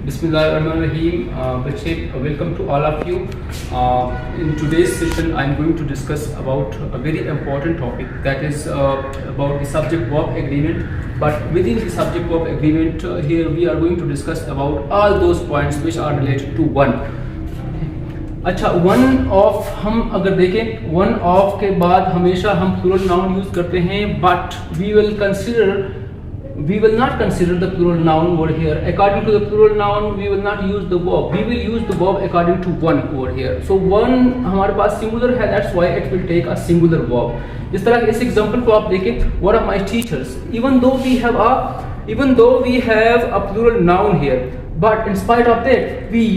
Bismillahirrahmanirrahim. Welcome to all of you. In today's session, I am going to discuss about a very important topic, that is about the subject-verb agreement. But within the subject-verb agreement, here we are going to discuss about all those points which are related to one. अच्छा, one of हम अगर देखें, one of के बाद हमेशा हम plural noun use करते हैं, but we will not consider the plural noun over here. According to the plural noun, we will not use the verb. We will use the verb according to one over here. So one हमारे पास singular है, that's why it will take a singular verb. इस तरह इस example को आप देखें, one of my teachers, even though we have a plural noun here, but in spite of that we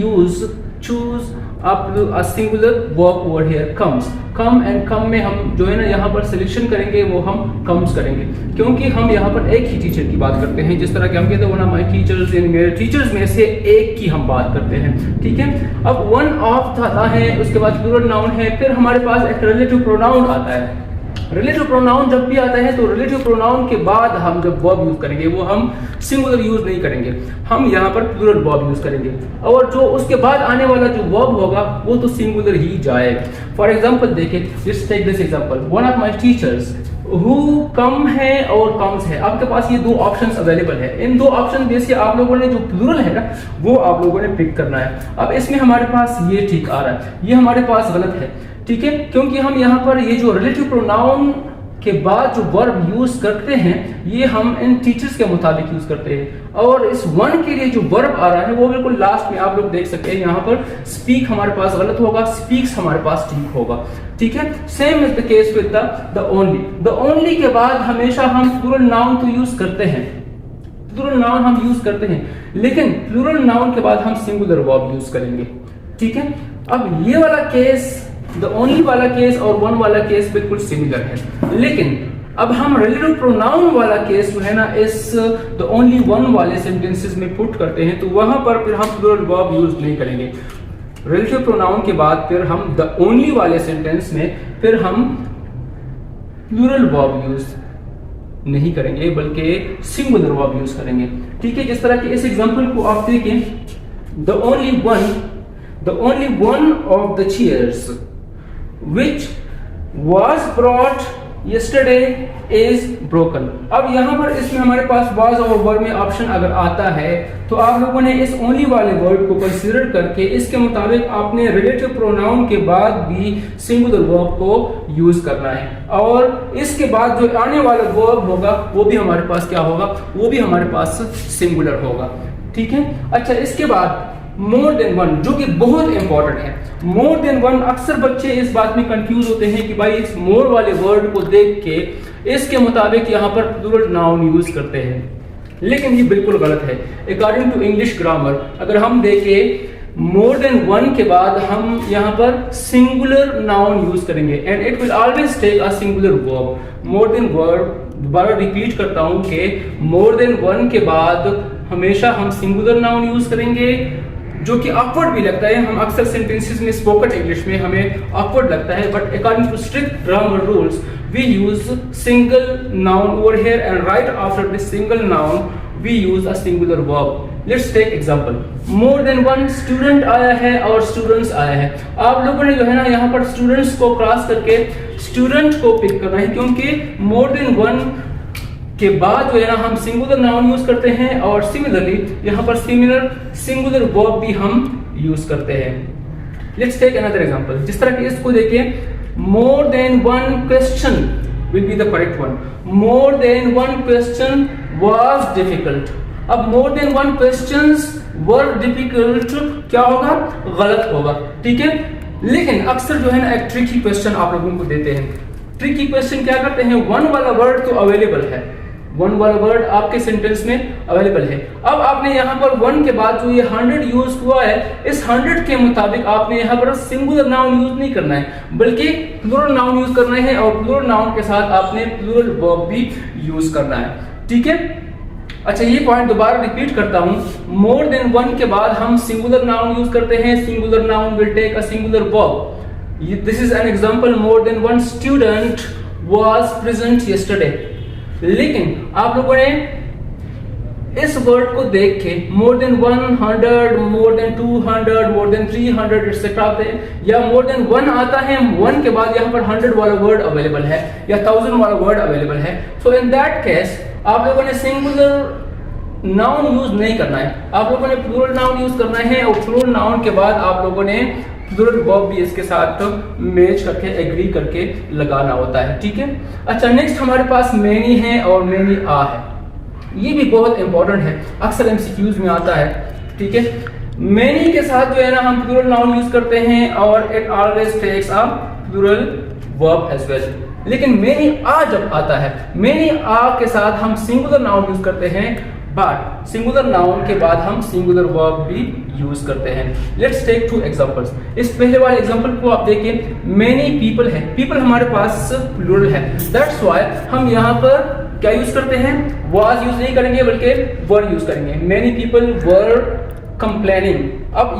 choose a singular verb over here, comes. come and come में हम जो है ना यहाँ पर सिलेक्शन करेंगे, वो हम comes करेंगे, क्योंकि हम यहाँ पर एक ही टीचर की बात करते हैं। जिस तरह के हम कहते हैं वन ऑफ माई टीचर्स, यानी मेरे टीचर्स में से एक की हम बात करते हैं, ठीक है। अब वन ऑफ आता है, उसके बाद प्लूरल नाउन है, फिर हमारे पास एक रिलेटिव प्रोनाउन आता है। रिलेटिव प्रोनाउन जब भी आता है तो रिलेटिव प्रोनाउन के बाद हम जब वर्ब यूज करेंगे वो हम सिंगुलर यूज नहीं करेंगे, हम यहाँ पर प्लूरल वर्ब यूज करेंगे, और जो उसके बाद आने वाला जो वर्ब होगा वो तो सिंगुलर ही जाएगा। फॉर एग्जांपल देखिए, let's take this example, one of my teachers, who come है और कम्स है। आपके पास ये दो ऑप्शंस अवेलेबल है, इन दो ऑप्शन में से आप लोगों ने जो प्लूरल है ना वो आप लोगों ने पिक करना है। अब इसमें हमारे पास ये ठीक आ रहा है, ये हमारे पास गलत है, ठीक है, क्योंकि हम यहाँ पर ये जो रिलेटिव प्रोनाउन के बाद जो वर्ब यूज करते हैं ये हम इन टीचर्स के मुताबिक यूज करते हैं, और इस वन के लिए जो वर्ब आ रहा है वो बिल्कुल लास्ट में आप लोग देख सकते हैं, यहाँ पर स्पीक हमारे पास गलत होगा, स्पीक्स हमारे पास ठीक होगा, ठीक है। Same is the case with the only. The only के बाद हमेशा हम प्लूरल नाउन तो यूज करते हैं, प्लूरल नाउन हम यूज करते हैं, लेकिन प्लूरल नाउन के बाद हम सिंगुलर वर्ब यूज करेंगे, ठीक है। अब ये वाला केस, द ओनली वाला केस और वन वाला केस बिल्कुल सिमिलर है, लेकिन अब हम रिलेटिव प्रोनाउन वाला केस जो है ना इस द ओनली वन वाले सेंटेंसेस में पुट करते हैं, तो वहां पर फिर हम प्लूरल वर्ब यूज नहीं करेंगे। रिलेटिव प्रोनाउन के बाद फिर हम द ओनली वाले सेंटेंस में फिर हम प्लूरल वर्ब यूज नहीं करेंगे, बल्कि सिंगुलर वर्ब यूज करेंगे, ठीक है। जिस तरह के इस एग्जांपल को आप देखें, the only one of the chairs which was brought yesterday is broken। अब यहाँ पर इसमें हमारे पास was और were में ऑप्शन अगर आता है तो आप लोगों ने इस only वाले वर्ड को कंसीडर करके इसके मुताबिक आपने रिलेटिव प्रोनाउन के बाद भी सिंगुलर वर्ब को यूज करना है, और इसके बाद जो आने वाला वर्ब होगा वो भी हमारे पास क्या होगा, वो भी हमारे पास सिंगुलर होगा, ठीक है। अच्छा, इसके बाद मोर देन वन, जो कि बहुत इंपॉर्टेंट है। मोर देन वन, अक्सर बच्चे इस बात में कंफ्यूज होते हैं कि भाई इस मोर वाले वर्ड को देख के इसके मुताबिक यहाँ पर प्लूरल नाउन यूज करते हैं, लेकिन ये बिल्कुल गलत है। अकॉर्डिंग टू इंग्लिश ग्रामर अगर हम देखें, मोर देन वन के बाद हम यहाँ पर सिंगुलर नाउन यूज करेंगे, and it will always take a singular verb. More than word, दोबारा रिपीट करता हूँ कि मोर देन वन के बाद हमेशा हम सिंगुलर नाउन यूज करेंगे, जो कि ऑकवर्ड भी लगता है। हम अक्सर सेंटेंसेस में स्पोकन इंग्लिश में हमें ऑकवर्ड लगता है, but according to strict grammar rules we use single noun over here, and right after this single noun we use a singular verb. Let's take example, more than one student आया है और students आया है। आप लोगों ने जो है ना यहाँ पर स्टूडेंट्स को क्रॉस करके स्टूडेंट को पिक करना है, क्योंकि मोर देन वन के बाद जो है ना हम सिंगुलर नाउन यूज करते हैं, और सिमिलरली यहाँ पर सिंगुलर वर्ब भी हम यूज करते हैं। लेट्स टेक अनदर एग्जांपल, जिस तरह कि इसको देखिए, more than one question will be the correct one, more than one question was difficult. अब more than one questions were difficult क्या होगा, गलत होगा, ठीक है। लेकिन अक्सर जो है ना एक ट्रिकी क्वेश्चन आप लोगों को देते हैं। ट्रिकी क्वेश्चन क्या करते हैं, वन वाला वर्ड तो अवेलेबल है, वन वाला वर्ड आपके सेंटेंस में अवेलेबल है, अब आपने यहाँ पर वन के बाद जो ये 100 यूज हुआ है, इस 100 के मुताबिक आपने यहाँ पर सिंगुलर नाउन यूज नहीं करना है, बल्कि प्लूरल नाउन यूज करना है, और प्लूरल नाउन के साथ आपने प्लूरल वर्ब भी यूज करना है, ठीक है। अच्छा, ये पॉइंट दोबारा रिपीट करता हूँ, मोर देन वन के बाद हम सिंगुलर नाउन यूज करते हैं, singular noun will take a singular verb. This is an example, more than one student was present yesterday. लेकिन आप लोगों ने इस वर्ड को देख के more than 100, more than 200, more than 300 etcetera आते हैं, या मोर देन 1 आता है, 1 के बाद यहाँ पर 100 वाला वर्ड अवेलेबल है या 1000 वाला वर्ड अवेलेबल है। सो इन दैट केस आप लोगों ने सिंगुलर नाउन यूज नहीं करना है, आप लोगों ने प्लूरल नाउन यूज करना है, और प्लूरल नाउन के बाद आप लोगों ने प्लूरल वर्ब भी इसके साथ मैच करके एग्री करके लगाना होता है, ठीक है। अच्छा, नेक्स्ट हमारे पास मेनी है और मेनी आ है, ये भी बहुत इंपॉर्टेंट है, अक्सर एमसीक्यूज में आता है, ठीक है। मेनी के साथ जो है ना हम प्लूरल नाउन यूज करते हैं और it always takes a plural verb as well. लेकिन मेनी आ जब आता है, मेनी आ के साथ हम सिंगुलर नाउन यूज करते हैं, बट सिंगुलर नाउन के बाद हम सिंगुलर वर्ब भी यूज करते हैं। Let's take 2 examples. इस पहले वाले एग्जांपल को आप देखिए, मेनी पीपल है, पीपल हमारे पास प्लूरल है, दैट्स व्हाई हम यहाँ पर क्या यूज करते हैं, वाज यूज नहीं करेंगे बल्कि वर यूज करेंगे। Many people were complaining. अब